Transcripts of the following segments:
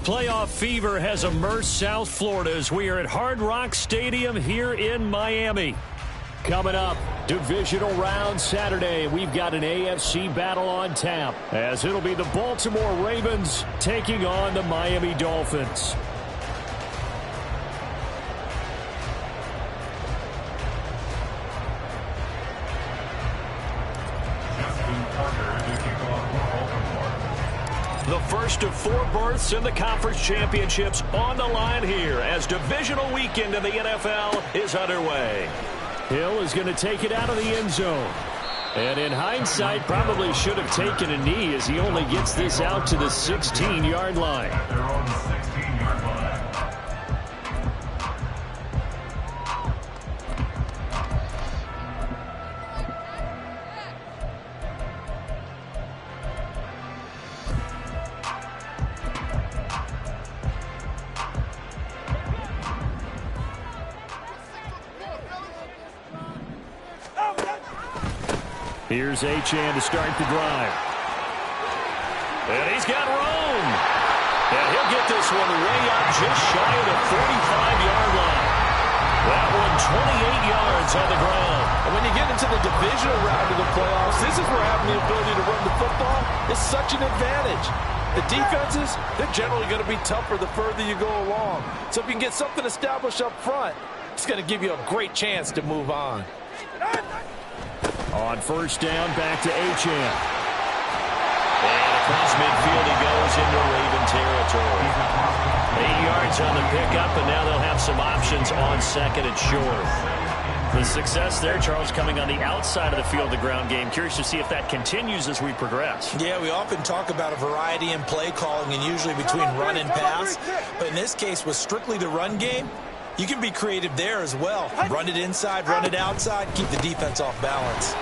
Playoff fever has immersed South Florida as we are at Hard Rock Stadium here in Miami. Coming up, divisional round Saturday. We've got an AFC battle on tap, as it'll be the Baltimore Ravens taking on the Miami Dolphins. The first of 4 berths in the conference championships on the line here as divisional weekend in the NFL is underway. Hill is going to take it out of the end zone. And in hindsight, probably should have taken a knee as he only gets this out to the 16-yard line. Here's Achane to start the drive. And he's got room. And he'll get this one way up just shy of the 45-yard line. That one 28 yards on the ground. And when you get into the divisional round of the playoffs, this is where having the ability to run the football is such an advantage. The defenses, they're generally going to be tougher the further you go along. So if you can get something established up front, it's going to give you a great chance to move on. On first down, back to Achane. And across midfield he goes into Raven territory. 8 yards on the pickup, and now they'll have some options on second and short. The success there, Charles, coming on the outside of the field, the ground game. Curious to see if that continues as we progress. Yeah, we often talk about a variety in play calling and usually between run and pass. But in this case, with strictly the run game, you can be creative there as well. Run it inside, run it outside, keep the defense off balance.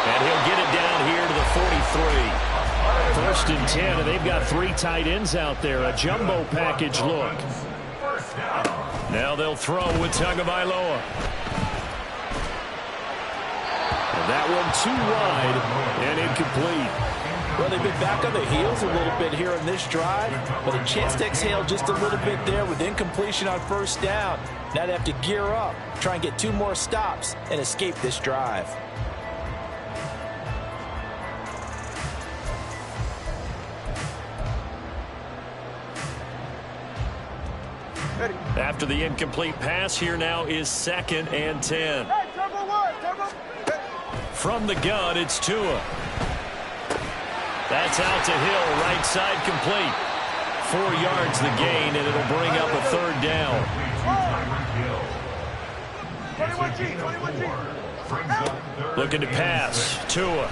And he'll get it down here to the 43. First and 10, and they've got 3 tight ends out there. A jumbo package look. Now they'll throw with Tagovailoa. And that one too wide and incomplete. Well, they've been back on their heels a little bit here in this drive, but a chance to exhale just a little bit there with incompletion on first down. Now they have to gear up, try and get 2 more stops, and escape this drive. After the incomplete pass, here now is 2nd and 10. From the gun, it's Tua. That's out to Hill, right side complete. 4 yards the gain, and it'll bring up a 3rd down. Looking to pass. Tua.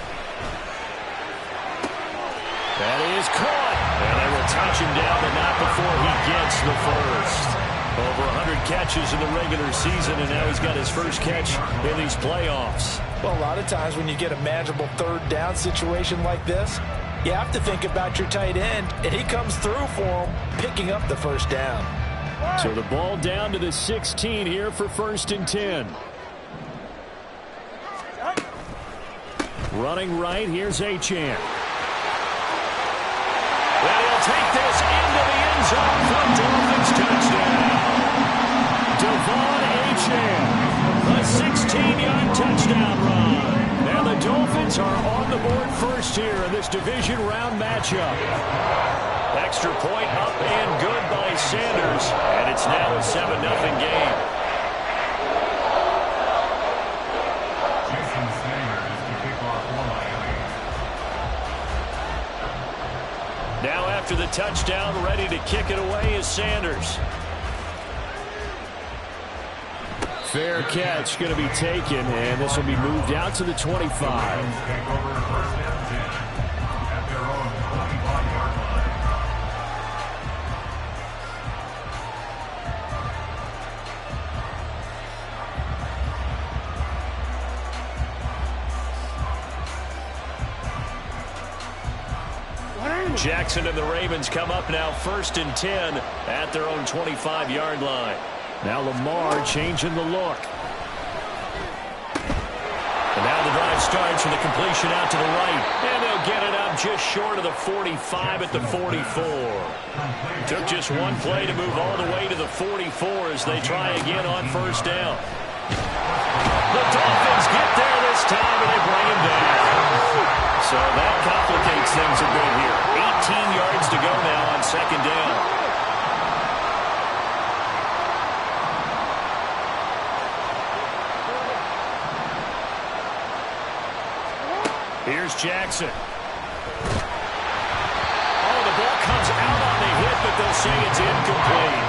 That is caught. And they will touch him down, but not before he gets the first. Over 100 catches in the regular season, and now he's got his first catch in these playoffs. Well, a lot of times when you get a manageable 3rd down situation like this, you have to think about your tight end, and he comes through for him, picking up the first down. So the ball down to the 16 here for 1st and 10. Running right, here's Achane. And he'll take this into the end zone for Dolphins touchdown. Devon Achane, a 16-yard touchdown run. And the Dolphins are on the board first here in this division round matchup. Extra point up and good by Sanders, and it's now a 7-0 game. Now after the touchdown, ready to kick it away is Sanders. Fair catch going to be taken, and this will be moved out to the 25. Jackson and the Ravens come up now 1st and 10 at their own 25-yard line. Now Lamar changing the look. And now the drive starts with a completion out to the right. And they'll get it up just short of the 45 at the 44. Took just one play to move all the way to the 44 as they try again on first down. The Dolphins get there this time, and they bring him down. So that complicates things a bit here. 18 yards to go now on second down. Here's Jackson. Oh, the ball comes out on the hit, but they'll say it's incomplete.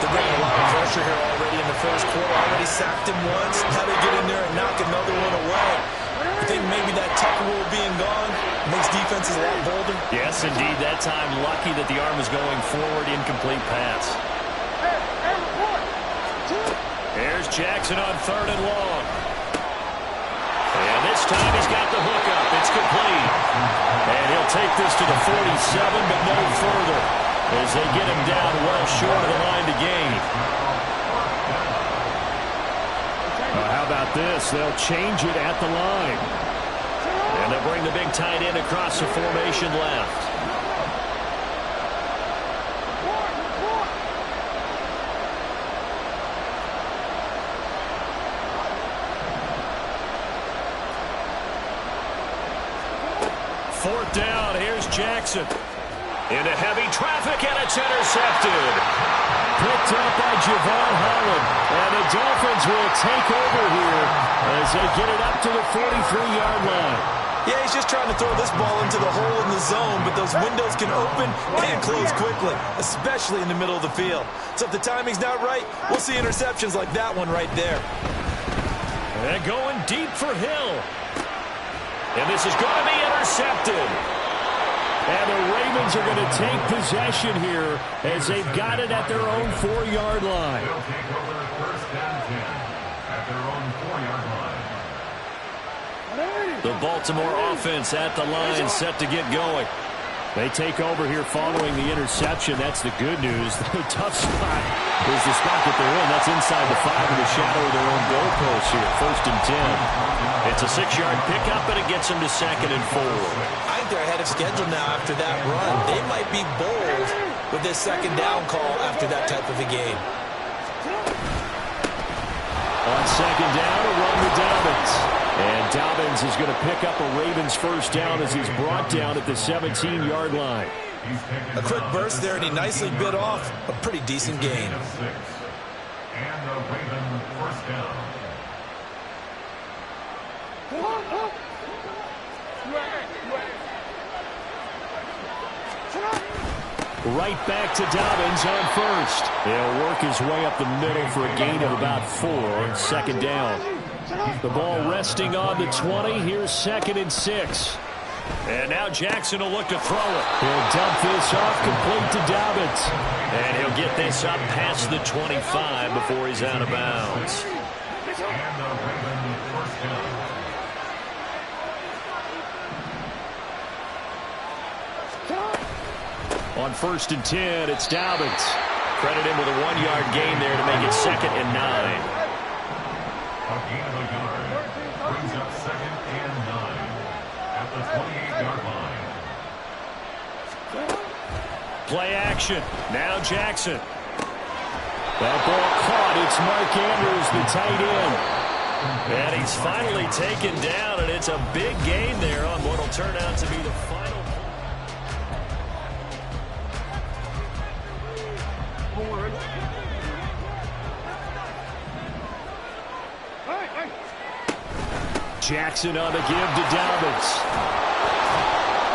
They're bringing a lot of pressure here already in the first quarter. Already sacked him once. Now they get in there and knock another one away. I think maybe that tuck rule being gone makes defenses a lot bolder. Yes, indeed. That time, lucky that the arm was going forward. Incomplete pass. Here's Jackson on third and long. And this time he's got the hook up. It's complete. And he'll take this to the 47, but no further, as they get him down well short of the line to gain. How about this? They'll change it at the line. And they'll bring the big tight end across the formation left. Fourth down, here's Jackson. Into heavy traffic, and it's intercepted. Picked up by Javon Holland. And the Dolphins will take over here as they get it up to the 43-yard line. Yeah, he's just trying to throw this ball into the hole in the zone, but those windows can open and close quickly, especially in the middle of the field. So if the timing's not right, we'll see interceptions like that one right there. And going deep for Hill. And this is going to be intercepted. And the Ravens are going to take possession here as they've got it at their own 4-yard line. They'll take over first down 10 at their own 4-yard line. The Baltimore offense at the line, set to get going. They take over here following the interception. That's the good news. The tough spot is the spot that they're in. That's inside the 5 in the shadow of their own goalpost here. First and 10. It's a 6-yard pickup, and it gets them to second and 4. I think they're ahead of schedule now after that run. They might be bold with this second down call after that type of a game. On second down, a run to Dobbins. And Dobbins is going to pick up a Ravens first down as he's brought down at the 17-yard line. A quick burst there, and he nicely bit off a pretty decent gain. And the Raven first down. Right back to Dobbins on first. He'll work his way up the middle for a gain of about 4. Second down. The ball resting on the 20. Here's second and 6. And now Jackson will look to throw it. He'll dump this off complete to Dobbins. And he'll get this up past the 25 before he's out of bounds. On first and 10, it's Dobbins. Credit him with a 1-yard gain there to make it second and 9. A gain of a yard brings up second and 9 at the 28-yard line. Play action. Now Jackson. That ball caught. It's Mark Andrews, the tight end. And he's finally taken down, and it's a big gain there on what will turn out to be the final. Jackson on the give to Dobbins.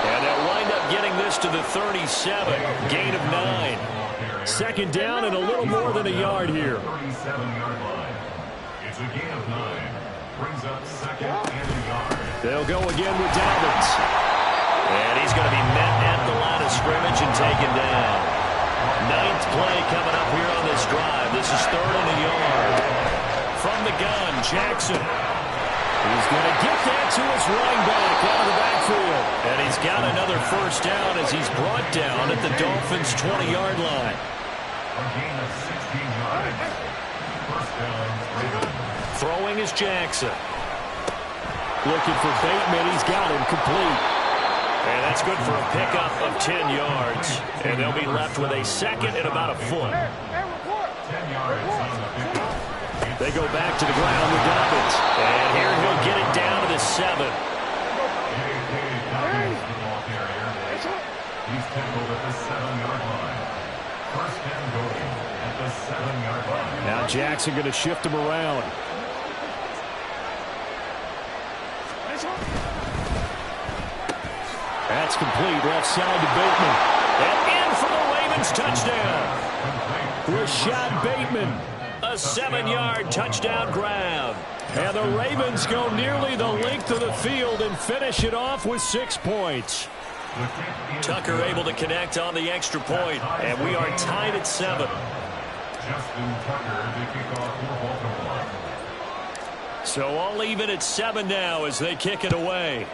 And they'll wind up getting this to the 37. Gain of 9. Second down and a little more than a yard here. 37-yard line. It's a gain of 9. Brings up second and a yard. They'll go again with Dobbins. And he's going to be met at the line of scrimmage and taken down. 9th play coming up here on this drive. This is third and a yard. From the gun, Jackson. He's going to get that to his running back out of the backfield. And he's got another first down as he's brought down at the Dolphins' 20-yard line. A gain of 16 yards. First down, Ravens. Throwing is Jackson. Looking for Bateman. He's got him complete. And that's good for a pickup of 10 yards. And they'll be left with a second and about a foot. 10 yards on the pickup. They go back to the ground with Dobbins. And here he'll get it down to the 7. He's tackled at the 7-yard line. First and goal at the 7-yard line. Now Jackson going to shift him around. That's complete. Left side to Bateman. And in for the Ravens touchdown. Rashad Bateman. A 7-yard touchdown grab. And the Ravens go nearly the length of the field and finish it off with 6 points. Tucker able to connect on the extra point, and we are tied at 7. Justin Tucker to kick off for Baltimore. So all even at 7 now as they kick it away.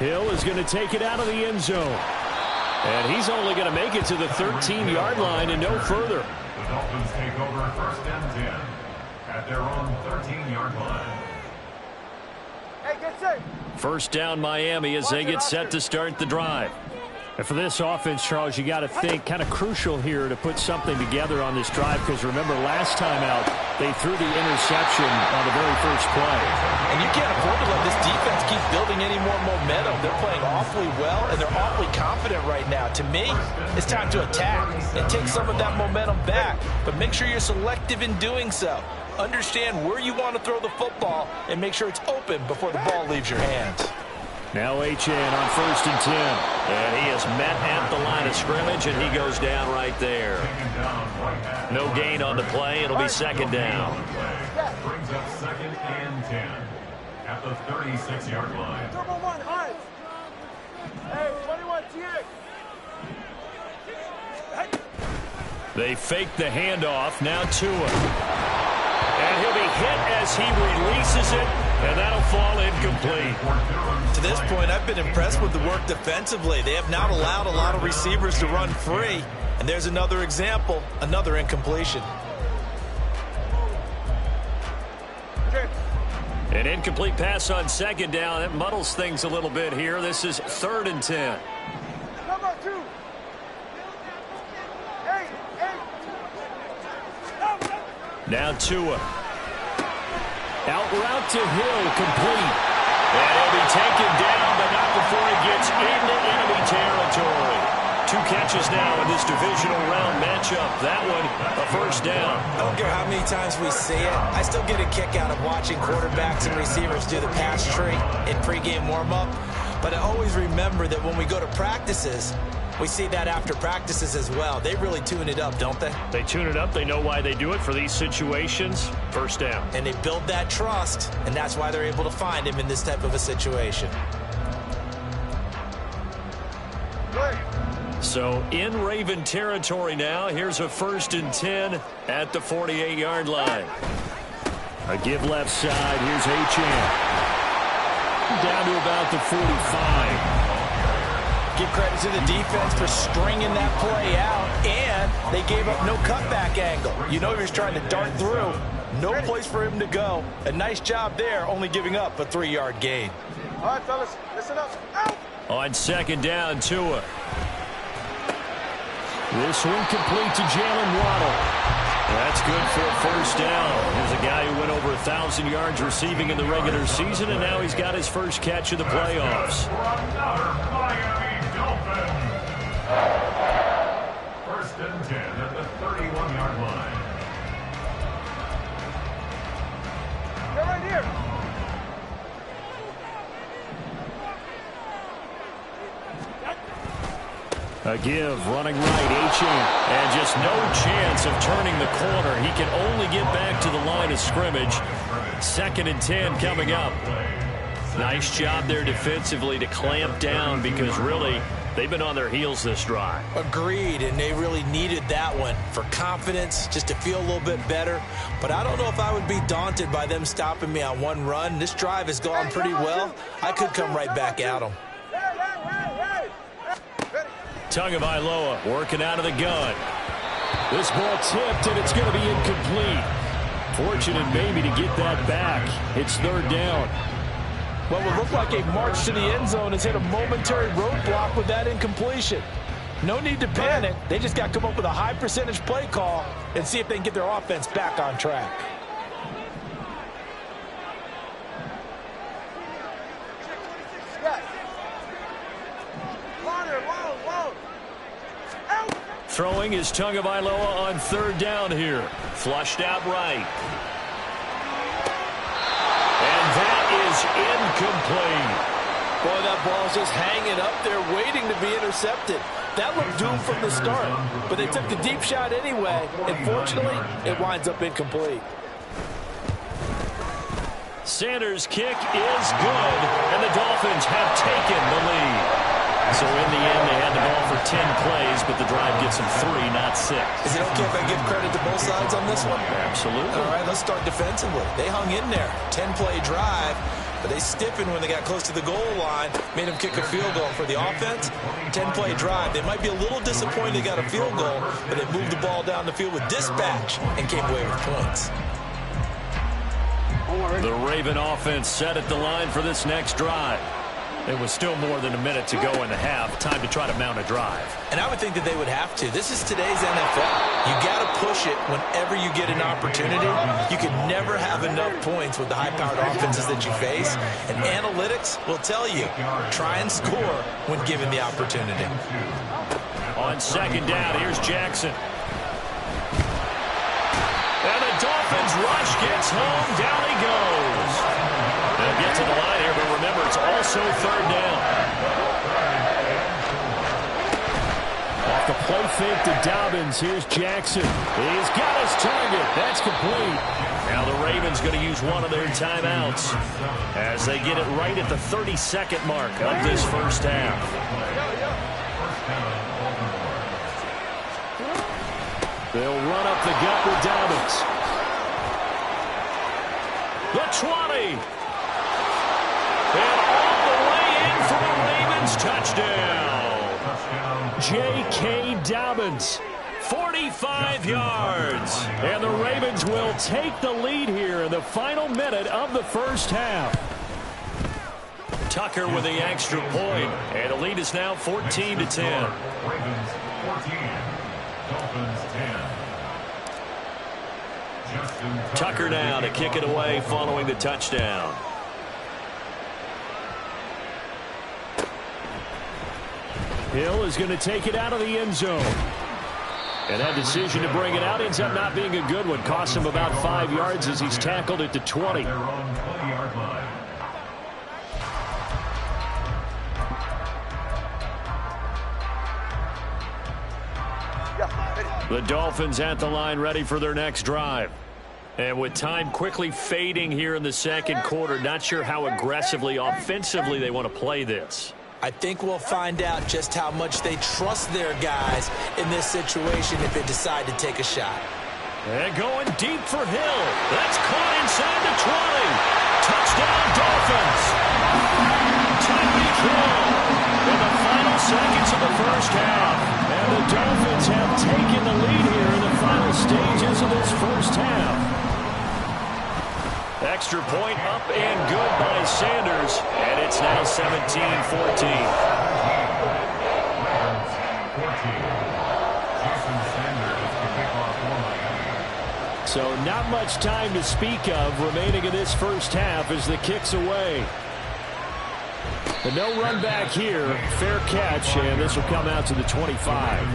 Hill is going to take it out of the end zone. And he's only going to make it to the 13-yard line and no further. The Dolphins take over first and 10 at their own 13-yard line. Hey, get set. First down Miami as they get set to start the drive. And for this offense, Charles, you got to think kind of crucial here to put something together on this drive, because remember last time out they threw the interception on the very first play. And you can't afford to let this defense keep building any more momentum. They're playing awfully well, and they're awfully confident right now. To me, it's time to attack and take some of that momentum back, but make sure you're selective in doing so. Understand where you want to throw the football and make sure it's open before the ball leaves your hands. Now Achane on first and 10. And he is met at the line of scrimmage, and he goes down right there. No gain on the play. It'll be second down. Brings up second and 10 at the 36-yard line. Turbo 1, high. Hey, 21, TX. They fake the handoff. Now Tua. And he'll be hit as he releases it, and that'll fall incomplete. To this point, I've been impressed with the work defensively. They have not allowed a lot of receivers to run free. And there's another example, another incompletion. An incomplete pass on second down. That muddles things a little bit here. This is third and 10. Number 2. Hey. Now Tua. Out route to Hill, complete. And he'll be taken down, but not before he gets into enemy territory. 2 catches now in this divisional round matchup. That one, a first down. I don't care how many times we see it. I still get a kick out of watching quarterbacks and receivers do the pass tree in pregame warm-up. But I always remember that when we go to practices, we see that after practices as well. They really tune it up, don't they? They tune it up. They know why they do it for these situations. First down. And they build that trust, and that's why they're able to find him in this type of a situation. So in Raven territory now. Here's a first and 10 at the 48-yard line. A give left side. Here's Achane. Down to about the 45. Give credit to the defense for stringing that play out, and they gave up no cutback angle. You know he was trying to dart through. No place for him to go. A nice job there, only giving up a 3-yard gain. All right, fellas, listen up. Out. On second down, Tua. This one complete to Jalen Waddle. That's good for a first down. Here's a guy who went over 1,000 yards receiving in the regular season, and now he's got his first catch of the playoffs. First and 10 at the 31-yard line. They're right here. A give, running right, Achane. And just no chance of turning the corner. He can only get back to the line of scrimmage. Second and 10 coming up. Nice job there defensively to clamp down, because really they've been on their heels this drive. Agreed, and they really needed that one for confidence, just to feel a little bit better. But I don't know if I would be daunted by them stopping me on one run. This drive has gone pretty well. I could come right back at them. Tagovailoa working out of the gun. This ball tipped, and it's going to be incomplete. Fortunate maybe to get that back. It's third down. What would look like a march to the end zone has hit a momentary roadblock with that incompletion. No need to panic. They just got to come up with a high percentage play call and see if they can get their offense back on track. Throwing is Tagovailoa on third down here. Flushed out right. And that is incomplete. Boy, that ball's just hanging up there waiting to be intercepted. That looked doomed from the start, but they took the deep shot anyway, and fortunately, it winds up incomplete. Sanders' kick is good, and the Dolphins have taken the lead. So in the end, they had the ball for 10 plays, but the drive gets them 3, not 6. Is it okay if I give credit to both sides on this one? Absolutely. All right, let's start defensively. They hung in there. 10-play drive, but they stiffened when they got close to the goal line, made them kick a field goal. For the offense, 10-play drive. They might be a little disappointed they got a field goal, but they moved the ball down the field with dispatch and came away with points. The Raven offense set at the line for this next drive. It was still more than a minute to go in the half. Time to try to mount a drive. And I would think that they would have to. This is today's NFL. You got to push it whenever you get an opportunity. You can never have enough points with the high-powered offenses that you face. And analytics will tell you, try and score when given the opportunity. On second down, here's Jackson. And the Dolphins rush gets home. Down he goes. They'll get to the line here, but remember, it's also third down. Off the play fake to Dobbins. Here's Jackson. He's got his target. That's complete. Now the Ravens going to use one of their timeouts as they get it right at the 32nd mark of this first half. They'll run up the gut with Dobbins. The 20. And all the way in for the Ravens touchdown. J.K. Dobbins, 45 yards. And the Ravens will take the lead here in the final minute of the first half. Tucker with the extra point. And the lead is now 14-10. Ravens 14, Dolphins 10. Tucker now to kick it away following the touchdown. Hill is going to take it out of the end zone. And that decision to bring it out ends up not being a good one. Costs him about 5 yards as he's tackled at the 20. They're on 20-yard line. The Dolphins at the line ready for their next drive. And with time quickly fading here in the second quarter, not sure how aggressively, offensively they want to play this. I think we'll find out just how much they trust their guys in this situation if they decide to take a shot. And going deep for Hill. That's caught inside the 20. Touchdown, Dolphins. Tyreek Hill in the final seconds of the first half. And the Dolphins have taken the lead here in the final stages of this first half. Extra point up and good by Sanders. And it's now 17-14. So not much time to speak of remaining in this first half as the kick's away. But no run back here. Fair catch, and this will come out to the 25.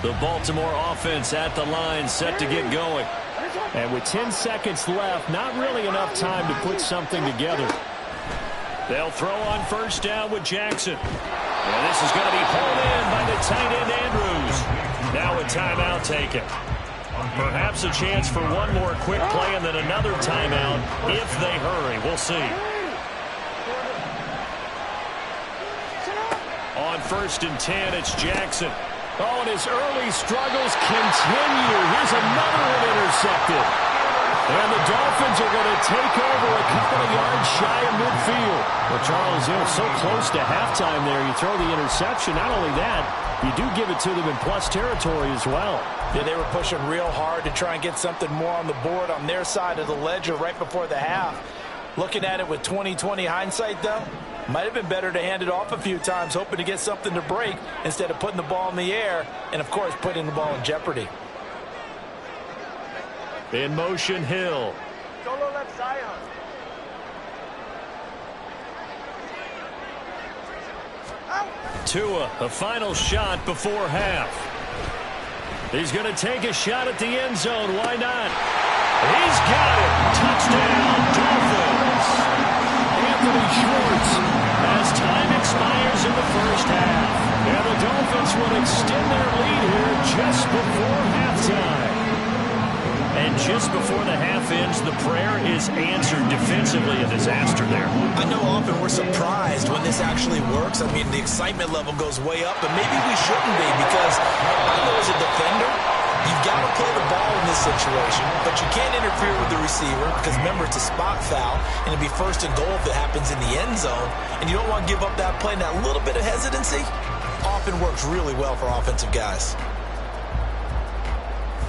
The Baltimore offense at the line, set to get going. And with 10 seconds left, not really enough time to put something together. They'll throw on first down with Jackson. And this is going to be pulled in by the tight end Andrews. Now a timeout taken. Perhaps a chance for one more quick play and then another timeout if they hurry. We'll see. On 1st and 10, it's Jackson. Oh, and his early struggles continue. Here's another one intercepted. And the Dolphins are going to take over a couple of yards shy of midfield. Well, Charles, so close to halftime there. You throw the interception. Not only that, you do give it to them in plus territory as well. Yeah, they were pushing real hard to try and get something more on the board on their side of the ledger right before the half. Looking at it with 20/20 hindsight, though, might have been better to hand it off a few times, hoping to get something to break instead of putting the ball in the air and, of course, putting the ball in jeopardy. In motion, Hill. Solo left side. Tua, a final shot before half. He's going to take a shot at the end zone. Why not? He's got it. Touchdown, Dolphins. Anthony Schwartz as time expires in the first half. And the Dolphins will extend their lead here just before halftime. And just before the half ends, the prayer is answered defensively. A disaster there. I know often we're surprised when this actually works. I mean, the excitement level goes way up, but maybe we shouldn't be because I know as a defender, you've got to play the ball in this situation, but you can't interfere with the receiver because, remember, it's a spot foul, and it'd be first and goal if it happens in the end zone, and you don't want to give up that play. And that little bit of hesitancy often works really well for offensive guys.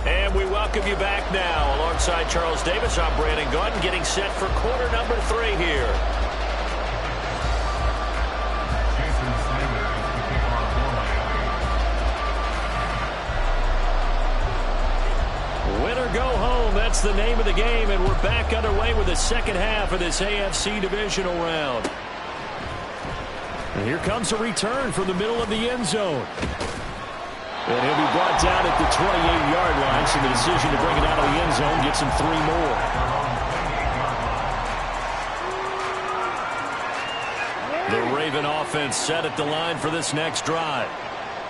And we welcome you back now. Alongside Charles Davis, I'm Brandon Gaudin, getting set for quarter number 3 here. Jason Sanders is the kickoff for Miami. Win or go home, that's the name of the game, and we're back underway with the second half of this AFC divisional round. And here comes a return from the middle of the end zone. And he'll be brought down at the 28-yard line, so the decision to bring it out of the end zone gets him 3 more. The Raven offense set at the line for this next drive.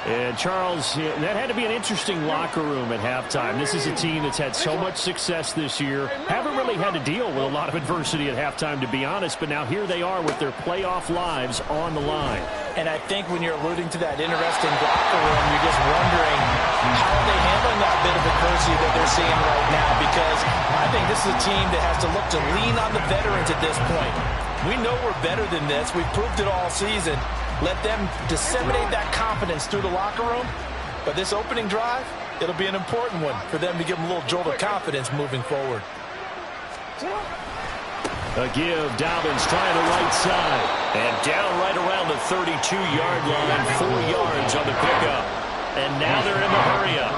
And, Charles, that had to be an interesting locker room at halftime. This is a team that's had so much success this year. Haven't really had to deal with a lot of adversity at halftime, to be honest. But now here they are with their playoff lives on the line. And I think when you're alluding to that interesting locker room, you're just wondering how are they handling that bit of adversity that they're seeing right now, because I think this is a team that has to look to lean on the veterans at this point. We know we're better than this. We've proved it all season. Let them disseminate that confidence through the locker room. But this opening drive, it'll be an important one for them to give them a little jolt of confidence moving forward. A give, Dobbins trying the right side. And down right around the 32-yard line, 4 yards on the pickup. And now they're in the hurry-up.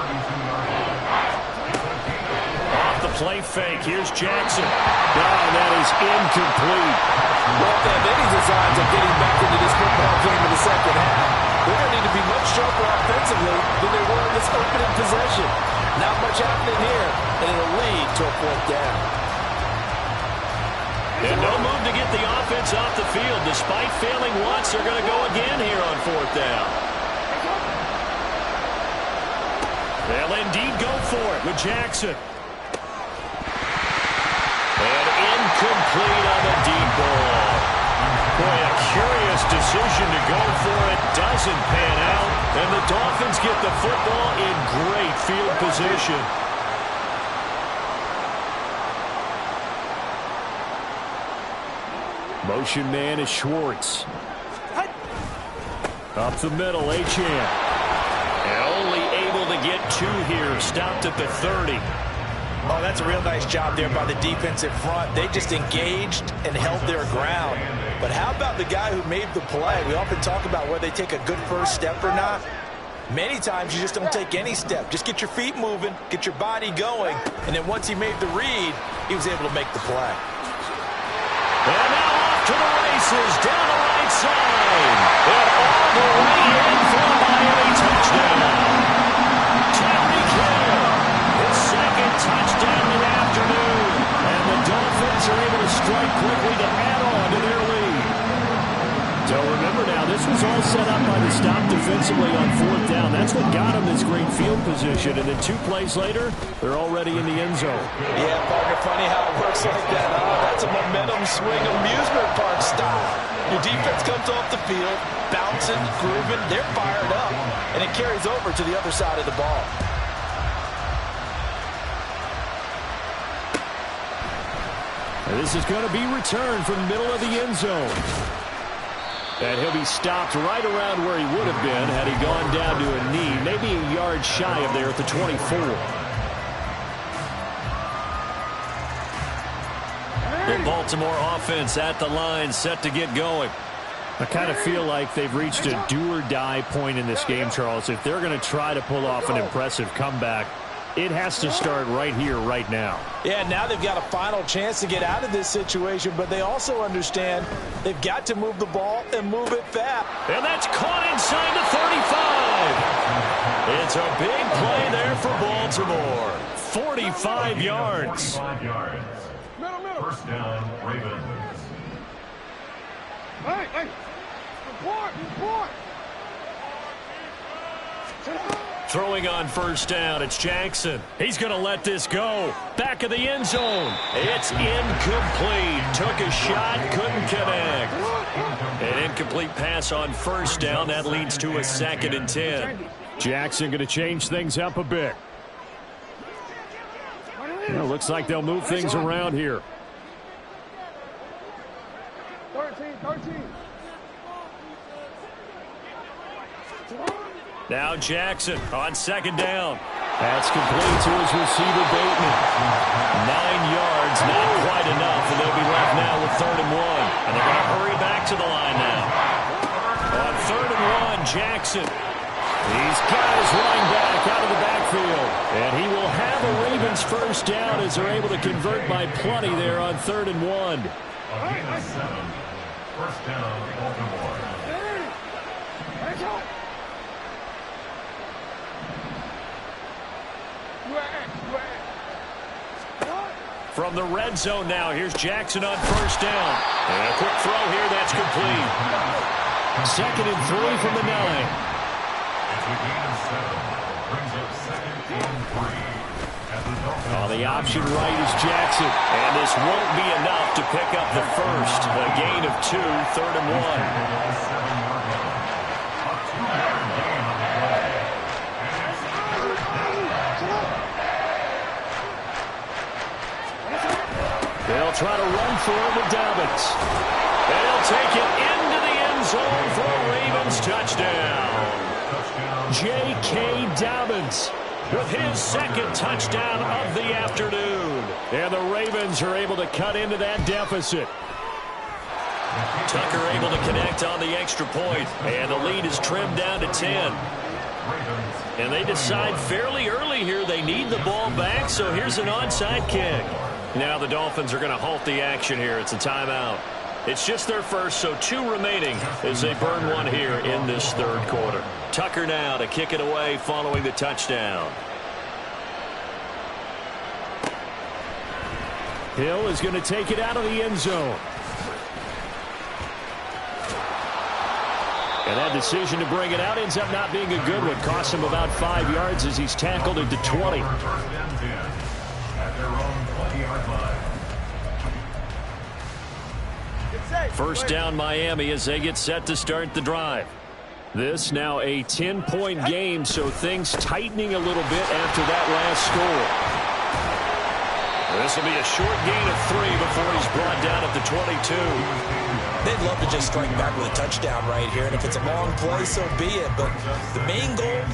Off the play fake, here's Jackson. That is incomplete. Well, if they have any designs of getting back into this football game in the second half, they're going to need to be much sharper offensively than they were in this opening possession. Not much happening here, and it'll lead to a 4th down. And no move to get the offense off the field. Despite failing once, they're going to go again here on 4th down. They'll indeed go for it with Jackson. And incomplete on the deep ball. Boy, a curious decision to go for it. Doesn't pan out. And the Dolphins get the football in great field position. Motion man is Schwartz. Up the middle, Achane. And only able to get 2 here. Stopped at the 30. Oh, that's a real nice job there by the defensive front. They just engaged and held their ground. But how about the guy who made the play? We often talk about whether they take a good first step or not. Many times you just don't take any step. Just get your feet moving, get your body going, and then once he made the read, he was able to make the play. And now off to the races, down the right side. And all the way in for a Miami touchdown. Tyreek Hill, his 2nd touchdown of the afternoon. And the Dolphins are able to strike quickly to add on to their lead. So remember now, this was all set up by the stop defensively on 4th down. That's what got them this great field position. And then 2 plays later, they're already in the end zone. Yeah, partner, funny how it works like that. That's a momentum swing amusement park style. Your defense comes off the field, bouncing, grooving, they're fired up, and it carries over to the other side of the ball. And this is going to be returned from the middle of the end zone. And he'll be stopped right around where he would have been had he gone down to a knee, maybe a yard shy of there at the 24. The Baltimore offense at the line, set to get going. I kind of feel like they've reached a do-or-die point in this game, Charles. If they're going to try to pull off an impressive comeback, it has to start right here, right now. Yeah, now they've got a final chance to get out of this situation, but they also understand they've got to move the ball and move it fast. And that's caught inside the 35. It's a big play there for Baltimore. 45 yards. 45 yards. First down, Ravens. Hey, report. Throwing on first down, it's Jackson. He's going to let this go. Back of the end zone. It's incomplete. Took a shot, couldn't connect. An incomplete pass on first down. That leads to a 2nd and 10. Jackson going to change things up a bit. Well, looks like they'll move things around here. 13. Now Jackson on 2nd down. That's complete to his receiver, Bateman. 9 yards, not quite enough, and they'll be left now with 3rd and 1. And they're going to hurry back to the line now. On 3rd and 1, Jackson. He's got his running back out of the backfield. And he will have a Ravens first down as they're able to convert by plenty there on 3rd and 1. A gain of 7. First down, Baltimore. From the red zone now, here's Jackson on first down. And a quick throw here, that's complete. 2nd and 3 from the 9. It's a gain of 7. Brings up 2nd and 3. At the Dolphins. Oh, the option right is Jackson. And this won't be enough to pick up the first. A gain of 2, 3rd and 1. 7-yard line. A 2-yard gain on the play. They'll try to run for it with Dobbins. And he'll take it into the end zone for a Ravens touchdown. J.K. Dobbins with his 2nd touchdown of the afternoon. And the Ravens are able to cut into that deficit. Tucker able to connect on the extra point, and the lead is trimmed down to 10. And they decide fairly early here they need the ball back, so here's an onside kick. Now the Dolphins are going to halt the action here. It's a timeout. It's just their first, so 2 remaining as they burn one here in this 3rd quarter. Tucker now to kick it away following the touchdown. Hill is going to take it out of the end zone. And that decision to bring it out ends up not being a good one. Costs him about 5 yards as he's tackled into 20. First and 10 at their own 20-yard line. First down Miami as they get set to start the drive. This now a 10-point game, so things tightening a little bit after that last score. This will be a short gain of 3 before he's brought down at the 22. They'd love to just strike back with a touchdown right here, and if it's a long play, so be it. But the main goal,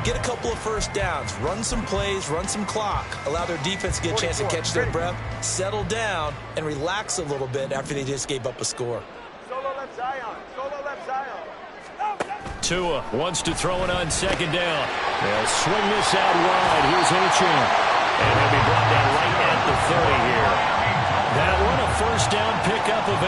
get a couple of first downs, run some plays, run some clock, allow their defense to get a chance to catch their breath, settle down, and relax a little bit after they just gave up a score. Solo left Zion. Tua wants to throw it on 2nd down. They'll swing this out wide. Here's Achane. And he'll be brought down right at the 30 here. That one a first down pickup of 8.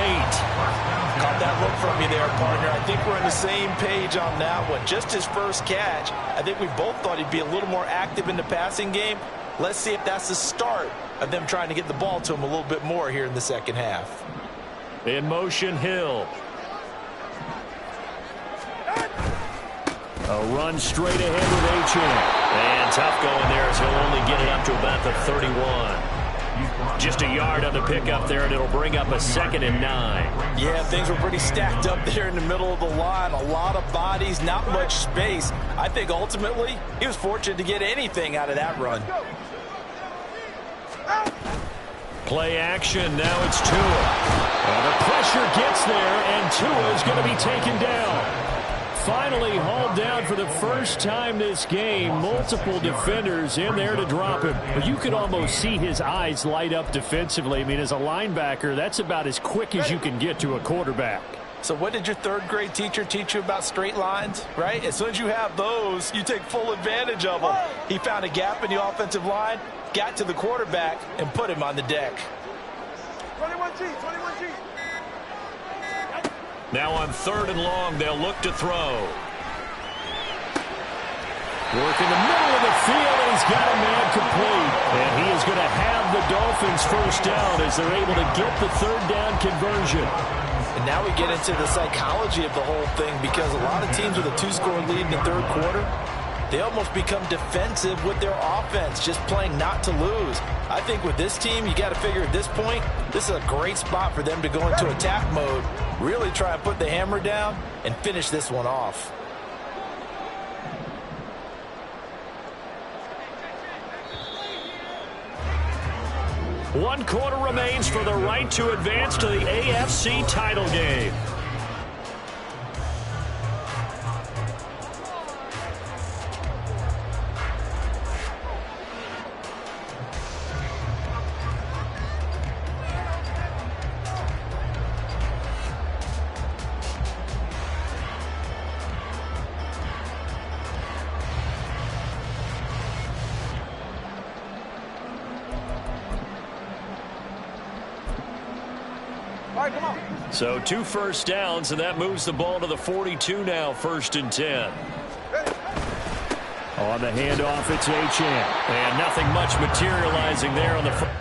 Caught that look from you there, partner. I think we're on the same page on that one. Just his first catch. I think we both thought he'd be a little more active in the passing game. Let's see if that's the start of them trying to get the ball to him a little bit more here in the second half. In motion, Hill. A run straight ahead with Achane. And tough going there as he'll only get it up to about the 31. Just a yard on the pickup there, and it'll bring up a 2nd and 9. Yeah, things were pretty stacked up there in the middle of the line. A lot of bodies, not much space. I think ultimately he was fortunate to get anything out of that run. Play action. Now it's Tua. The pressure gets there, and Tua is going to be taken down. Finally hauled down for the first time this game. Multiple defenders in there to drop him. But you could almost see his eyes light up defensively. I mean, as a linebacker, that's about as quick as you can get to a quarterback. So what did your third grade teacher teach you about straight lines, right? As soon as you have those, you take full advantage of them. He found a gap in the offensive line, got to the quarterback, and put him on the deck. 21G, 21G. Now on 3rd and long, they'll look to throw. Work in the middle of the field, and he's got a man complete. And he is going to have the Dolphins first down as they're able to get the 3rd down conversion. And now we get into the psychology of the whole thing, because a lot of teams with a 2-score lead in the 3rd quarter, they almost become defensive with their offense, just playing not to lose. I think with this team, you got to figure at this point, this is a great spot for them to go into attack mode, really try and put the hammer down and finish this one off. One quarter remains for the right to advance to the AFC title game. So 2 first downs, and that moves the ball to the 42 now, 1st and 10. On the handoff, it's Achane. And nothing much materializing there on the front.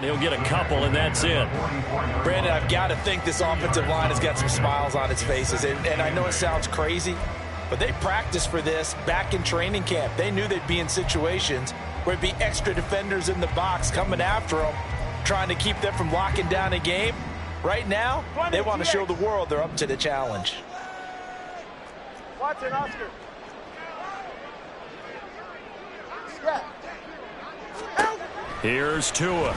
down. He'll get a couple, and that's it. Brandon, I've got to think this offensive line has got some smiles on its faces. And I know it sounds crazy, but they practiced for this back in training camp. They knew they'd be in situations where there'd be extra defenders in the box coming after them, trying to keep them from locking down a game. Right now, they want to show the world they're up to the challenge. Watson, Oscar. Yeah. Here's Tua.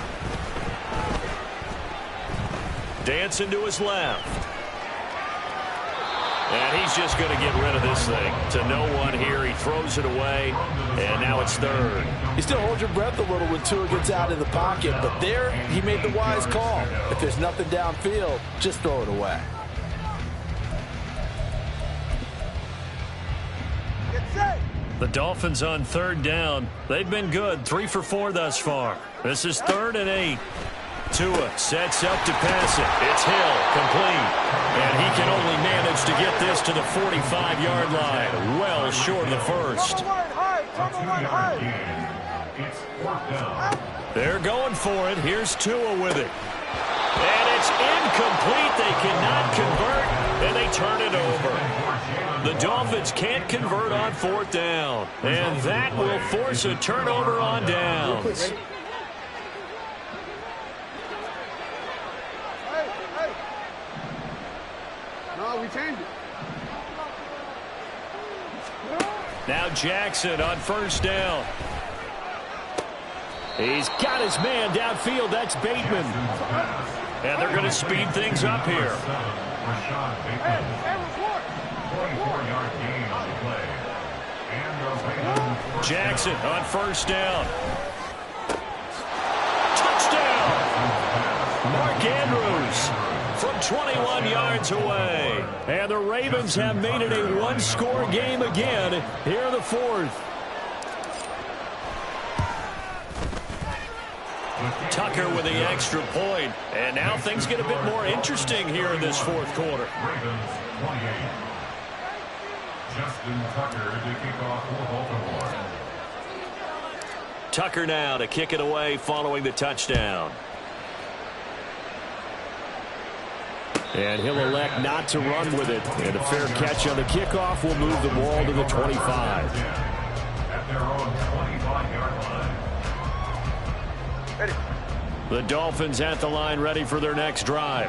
Dancing to his left. And he's just going to get rid of this thing. To no one here. He throws it away. And now it's third. You still hold your breath a little when Tua gets out of the pocket. But there, he made the wise call. If there's nothing downfield, just throw it away. Get set. The Dolphins on third down. They've been good. 3 for 4 thus far. This is 3rd and 8. Tua sets up to pass it. It's Hill, complete. And he can only manage to get this to the 45-yard line. Well short of the first. It's 4th down. They're going for it. Here's Tua with it. And it's incomplete. They cannot convert, and they turn it over. The Dolphins can't convert on 4th down. And that will force a turnover on downs. No, we changed it. Now Jackson on 1st down. He's got his man downfield. That's Bateman. And they're going to speed things up here. Rashad Bateman. 44-yard gain on the play. And the Ravens. Jackson on 1st down. Touchdown! Mark Andrews from 21 yards away. And the Ravens have made it a one-score game again here in the 4th. Tucker with the extra point. And now things get a bit more interesting here in this 4th quarter. Ravens 28. Justin Tucker to kick off for Baltimore. Tucker now to kick it away following the touchdown. And he'll elect not to run with it. And a fair catch on the kickoff will move the ball to the 25. At their own 25-yard line. The Dolphins at the line ready for their next drive.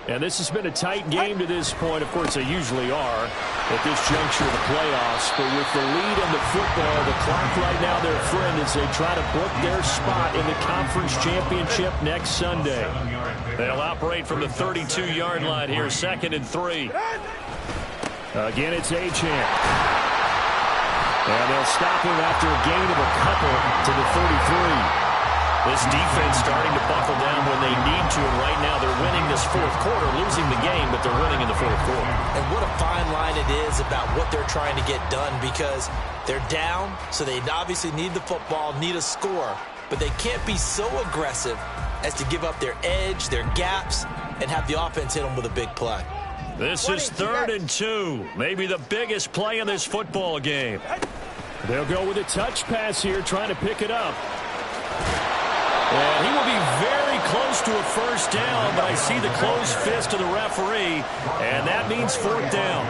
And this has been a tight game to this point. Of course, they usually are at this juncture of the playoffs. But with the lead in the football, the clock right now their friend as they try to book their spot in the conference championship next Sunday. They'll operate from the 32-yard line here, 2nd and 3. Again, it's Achane. And they'll stop him after a gain of a couple to the 33. This defense starting to buckle down when they need to, and right now they're winning this 4th quarter, losing the game, but they're winning in the 4th quarter. And what a fine line it is about what they're trying to get done, because they're down, so they obviously need the football, need a score, but they can't be so aggressive as to give up their edge, their gaps, and have the offense hit them with a big play. This is 3rd and 2, maybe the biggest play in this football game. They'll go with a touch pass here, trying to pick it up. And he will be very close to a 1st down, but I see the closed fist of the referee, and that means 4th down.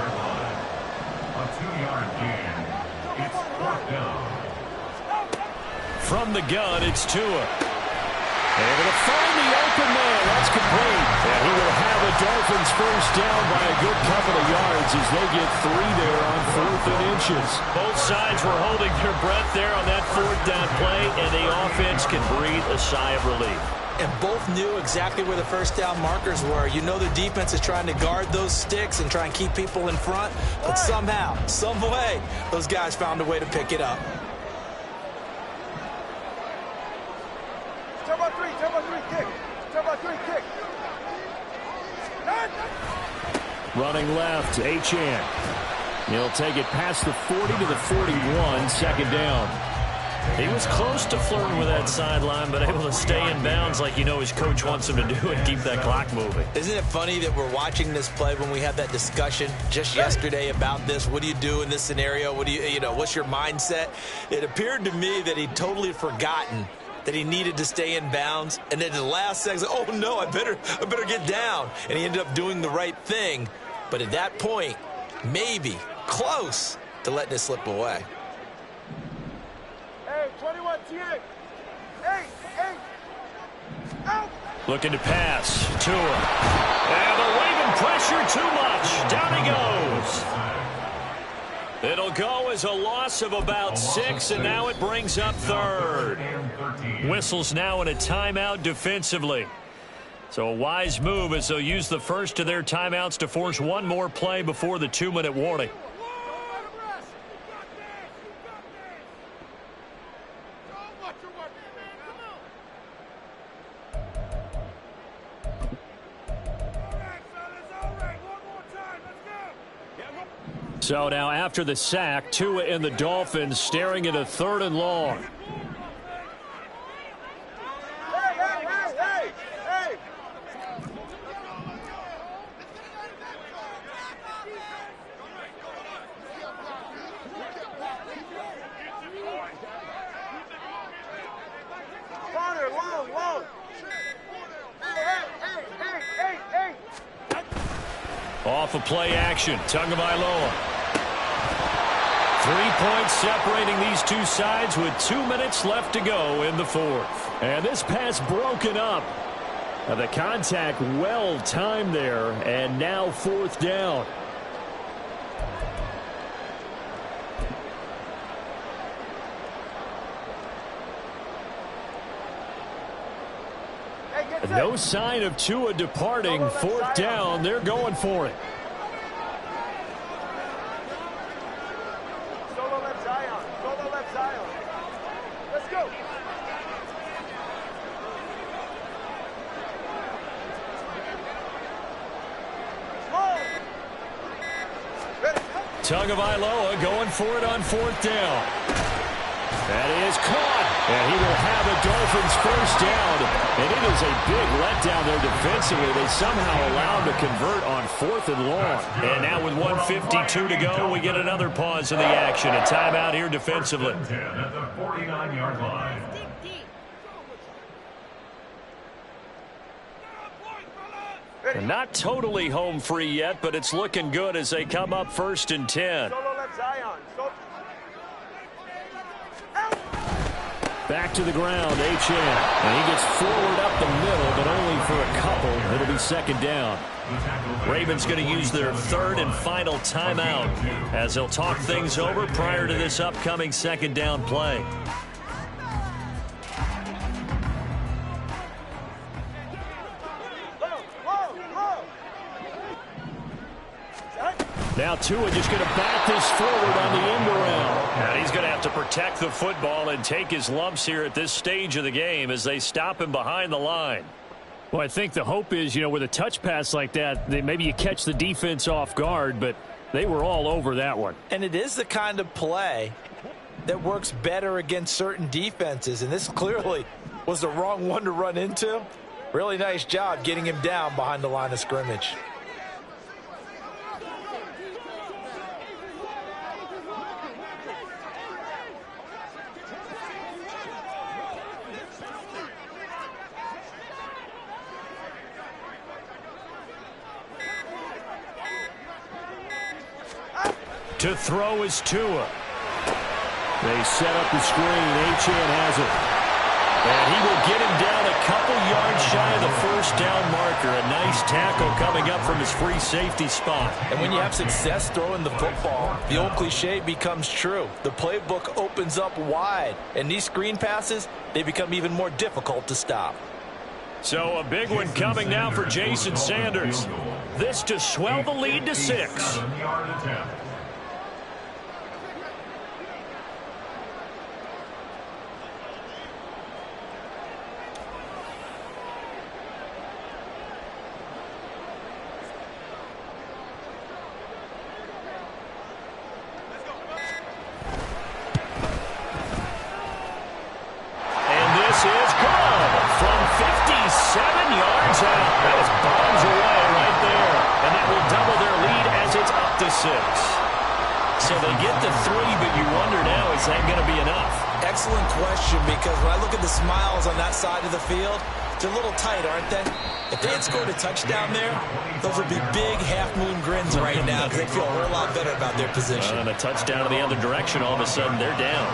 A 2-yard gain. It's 4th down. From the gun, it's Tua. Able to find the open man. That's complete. And he will have a Dolphins 1st down by a good couple of yards as they get 3 there on 4th and inches. Both sides were holding their breath there on that 4th down play, and the offense can breathe a sigh of relief. And both knew exactly where the 1st down markers were. You know the defense is trying to guard those sticks and try and keep people in front, but somehow, some way, those guys found a way to pick it up. Running left, Achane. He'll take it past the 40 to the 41, 2nd down. He was close to flirting with that sideline, but able to stay in bounds like you know his coach wants him to do and keep that clock moving. Isn't it funny that we're watching this play when we had that discussion just yesterday about this? What do you do in this scenario? What do you know, what's your mindset? It appeared to me that he'd totally forgotten that he needed to stay in bounds, and then the last second, oh no, I better get down. And he ended up doing the right thing. But at that point, maybe close to letting it slip away. Hey, 21, T8. Hey, out. Looking to pass. Tua. And the waving pressure too much. Down he goes. It'll go as a loss of about 6, and now it brings up third. Whistles now in a timeout defensively. So a wise move as they'll use the first of their timeouts to force one more play before the 2-minute warning. So now after the sack, Tua and the Dolphins staring at a 3rd and long. Hey. Corner, long. Hey. Off of play action, Tagovailoa. 3 points separating these two sides with 2 minutes left to go in the 4th. And this pass broken up. Now the contact well timed there, and now 4th down. No sign of Tua departing. 4th down, they're going for it. Solo left Zion. Let's go. Tagovailoa going for it on 4th down. That is caught, and he will have a Dolphins 1st down. And it is a big letdown there defensively. They somehow allow him to convert on 4th and long. And now with 1:52 to go, we get another pause in the action. A timeout here defensively. 10 at the 49-yard line. And not totally home free yet, but it's looking good as they come up 1st and 10. Solo left Zion. Back to the ground, Achane. And he gets forward up the middle, but only for a couple. It'll be 2nd down. Ravens going to use their 3rd and final timeout as they'll talk things over prior to this upcoming 2nd down play. Now Tua just going to bat this forward on the end around. And he's going to have to protect the football and take his lumps here at this stage of the game as they stop him behind the line. Well, I think the hope is, with a touch pass like that, maybe you catch the defense off guard, but they were all over that one. And it is the kind of play that works better against certain defenses, and this clearly was the wrong one to run into. Really nice job getting him down behind the line of scrimmage. To throw is Tua. They set up the screen. Achane has it. And he will get him down a couple yards shy of the 1st down marker. A nice tackle coming up from his free safety spot. And when you have success throwing the football, the old cliche becomes true. The playbook opens up wide. And these screen passes, they become even more difficult to stop. So a big one coming now for Jason Sanders. This to swell the lead to 6. 7-yard attempt. So they get the 3, but you wonder now, is that going to be enough? excellent question, because when I look at the smiles on that side of the field, they're a little tight, aren't they? If they had scored a touchdown there, those would be big half-moon grins right now, because they feel a whole lot better about their position. And a touchdown in the other direction, all of a sudden they're down.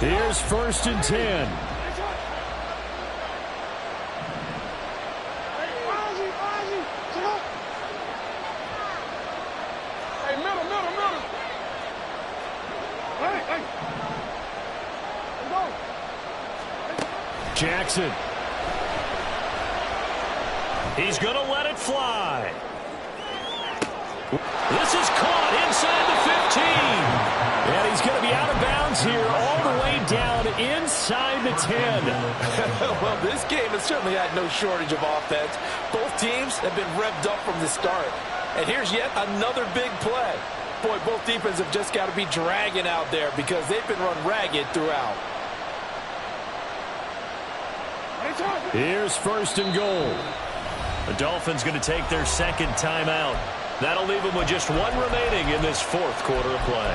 Here's 1st and 10. Jackson. He's going to let it fly. This is caught inside the 15. And he's going to be out of bounds here all the way down inside the 10. Well, this game has certainly had no shortage of offense. Both teams have been revved up from the start. And here's yet another big play. Boy, both defenses have just got to be dragging out there because they've been run ragged throughout. Here's 1st and goal. The Dolphins going to take their second timeout. That'll leave them with just one remaining in this 4th quarter of play.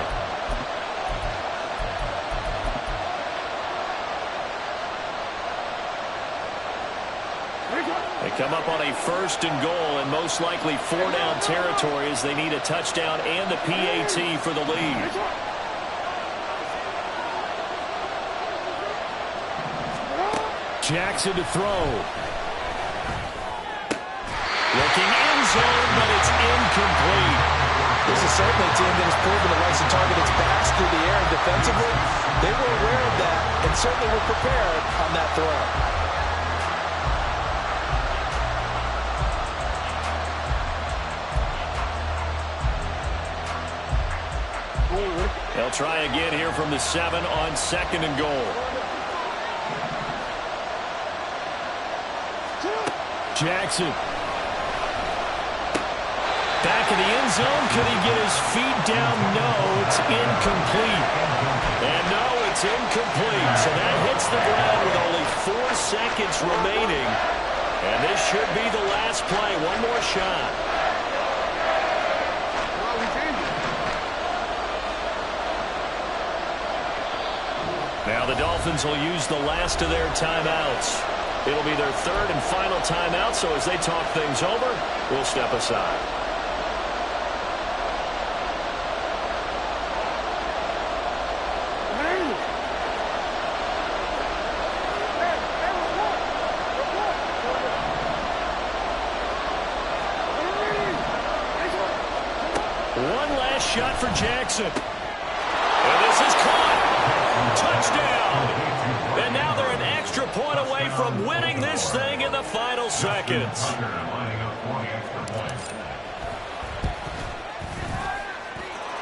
They come up on a 1st and goal, and most likely 4-down territory as they need a touchdown and the PAT for the lead. Jackson to throw. Looking end zone, but it's incomplete. This is certainly a team that has proven it likes to target its backs through the air and defensively. They were aware of that and certainly were prepared on that throw. They'll try again here from the 7 on 2nd and goal. Jackson. Back in the end zone. Could he get his feet down? No, it's incomplete. And no, it's incomplete. So that hits the ground with only 4 seconds remaining. And this should be the last play. One more shot. Now the Dolphins will use the last of their timeouts. It'll be their 3rd and final timeout, so as they talk things over, we'll step aside. One last shot for Jackson. And this is caught. Touchdown. And now they're an extra point away from winning this thing in the final seconds.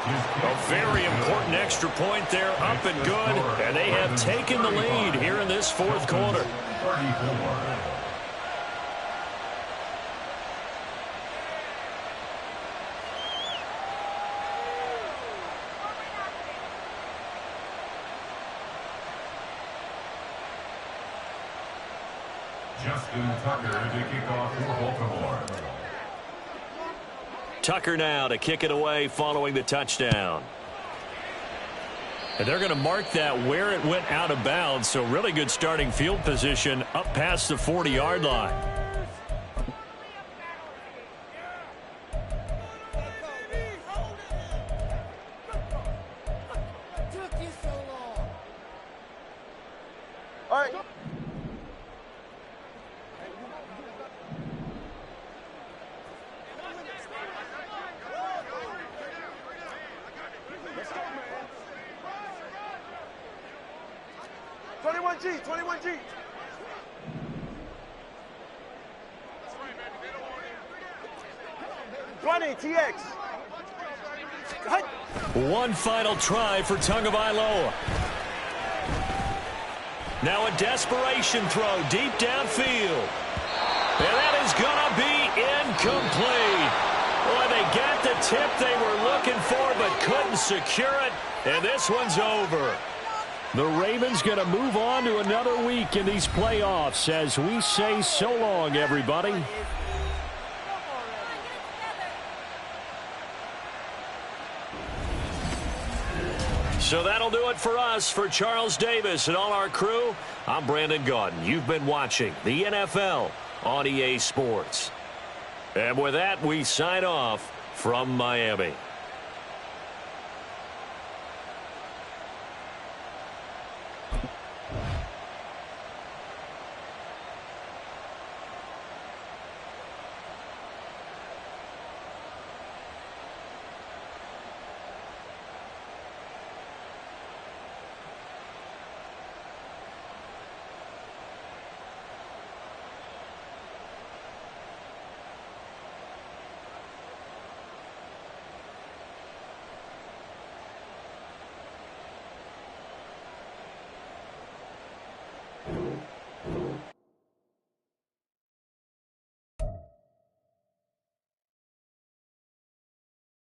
A very important extra point there, up and good. And they have taken the lead here in this 4th quarter. Justin Tucker to kick off for Baltimore. Tucker now to kick it away following the touchdown. And they're going to mark that where it went out of bounds, so really good starting field position up past the 40-yard line. All right. G, 21G. TX. One final try for Tagovailoa. Now a desperation throw deep downfield. And that is going to be incomplete. Well, they got the tip they were looking for but couldn't secure it. And this one's over. The Ravens going to move on to another week in these playoffs as we say so long, everybody. So that'll do it for us. For Charles Davis and all our crew, I'm Brandon Gaudin. You've been watching the NFL on EA Sports. And with that, we sign off from Miami.